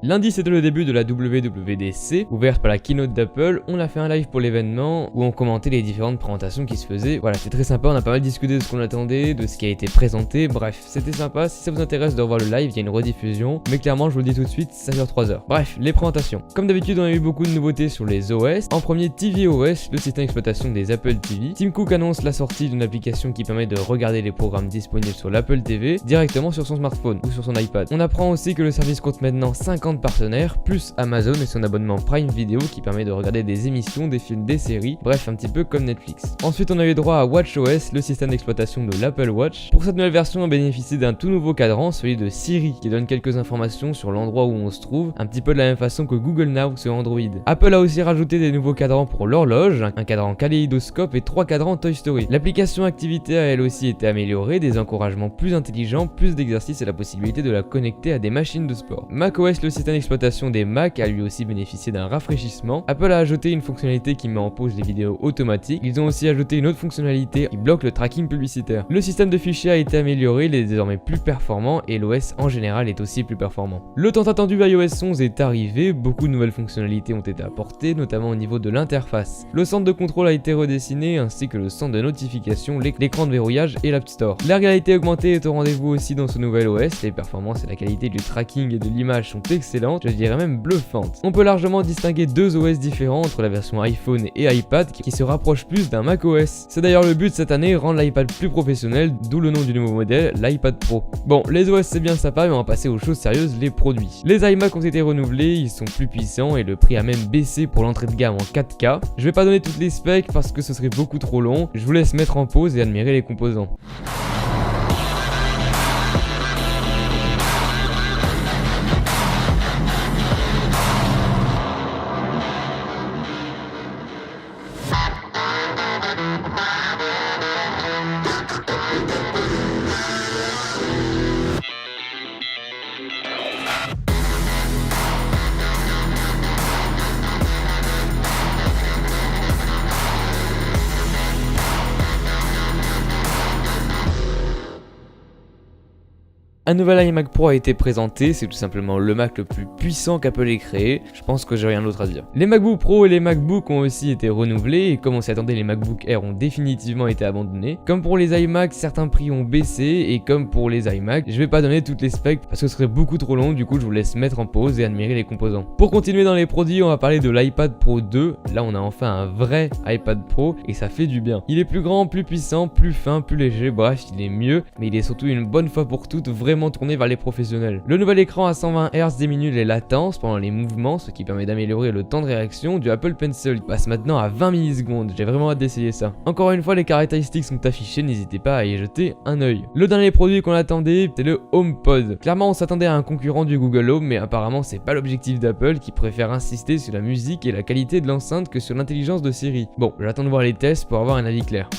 Lundi c'était le début de la WWDC, ouverte par la keynote d'Apple. On a fait un live pour l'événement où on commentait les différentes présentations qui se faisaient. Voilà, c'était très sympa, on a pas mal discuté de ce qu'on attendait, de ce qui a été présenté, bref, c'était sympa. Si ça vous intéresse de revoir le live, il y a une rediffusion, mais clairement je vous le dis tout de suite, ça dure 3 heures. Bref, les présentations. Comme d'habitude, on a eu beaucoup de nouveautés sur les OS. En premier, tvOS, le système d'exploitation des Apple TV. Tim Cook annonce la sortie d'une application qui permet de regarder les programmes disponibles sur l'Apple TV directement sur son smartphone ou sur son iPad. On apprend aussi que le service compte maintenant 50 partenaires, plus Amazon et son abonnement Prime Video qui permet de regarder des émissions, des films, des séries, bref, un petit peu comme Netflix. Ensuite, on a eu droit à WatchOS, le système d'exploitation de l'Apple Watch. Pour cette nouvelle version, on bénéficie d'un tout nouveau cadran, celui de Siri, qui donne quelques informations sur l'endroit où on se trouve, un petit peu de la même façon que Google Now sur Android. Apple a aussi rajouté des nouveaux cadrans pour l'horloge, un cadran kaléidoscope et 3 cadrans Toy Story. L'application Activité a elle aussi été améliorée, des encouragements plus intelligents, plus d'exercices et la possibilité de la connecter à des machines de sport. macOS, le système d'exploitation des Mac, a lui aussi bénéficié d'un rafraîchissement. Apple a ajouté une fonctionnalité qui met en pause les vidéos automatiques. Ils ont aussi ajouté une autre fonctionnalité qui bloque le tracking publicitaire. Le système de fichiers a été amélioré, il est désormais plus performant et l'OS en général est aussi plus performant. Le tant attendu iOS 11 est arrivé, beaucoup de nouvelles fonctionnalités ont été apportées, notamment au niveau de l'interface. Le centre de contrôle a été redessiné ainsi que le centre de notification, l'écran de verrouillage et l'App Store. La réalité augmentée est au rendez-vous aussi dans ce nouvel OS, les performances et la qualité du tracking et de l'image sont excellentes, je dirais même bluffantes. On peut largement distinguer deux OS différents entre la version iPhone et iPad qui se rapprochent plus d'un macOS. C'est d'ailleurs le but cette année, rendre l'iPad plus professionnel, d'où le nom du nouveau modèle, l'iPad Pro. Bon, les OS c'est bien sympa, mais on va passer aux choses sérieuses, les produits. Les iMac ont été renouvelés, ils sont plus puissants et le prix a même baissé pour l'entrée de gamme en 4K. Je vais pas donner toutes les specs parce que ce serait beaucoup trop long, je vous laisse mettre en pause et admirer les composants. Un nouvel iMac Pro a été présenté, c'est tout simplement le Mac le plus puissant qu'Apple ait créé, je pense que j'ai rien d'autre à dire. Les MacBook Pro et les MacBook ont aussi été renouvelés et comme on s'y attendait, les MacBook Air ont définitivement été abandonnés. Comme pour les iMac, certains prix ont baissé et comme pour les iMac, je vais pas donner toutes les specs parce que ce serait beaucoup trop long, du coup je vous laisse mettre en pause et admirer les composants. Pour continuer dans les produits, on va parler de l'iPad Pro 2, là on a enfin un vrai iPad Pro et ça fait du bien. Il est plus grand, plus puissant, plus fin, plus léger, bref il est mieux, mais il est surtout une bonne fois pour toutes vraiment tourné vers les professionnels. Le nouvel écran à 120 Hz diminue les latences pendant les mouvements, ce qui permet d'améliorer le temps de réaction du Apple Pencil. Il passe maintenant à 20 millisecondes, j'ai vraiment hâte d'essayer ça. Encore une fois, les caractéristiques sont affichées, n'hésitez pas à y jeter un œil. Le dernier produit qu'on attendait, c'était le HomePod. Clairement, on s'attendait à un concurrent du Google Home, mais apparemment c'est pas l'objectif d'Apple qui préfère insister sur la musique et la qualité de l'enceinte que sur l'intelligence de Siri. Bon, j'attends de voir les tests pour avoir un avis clair.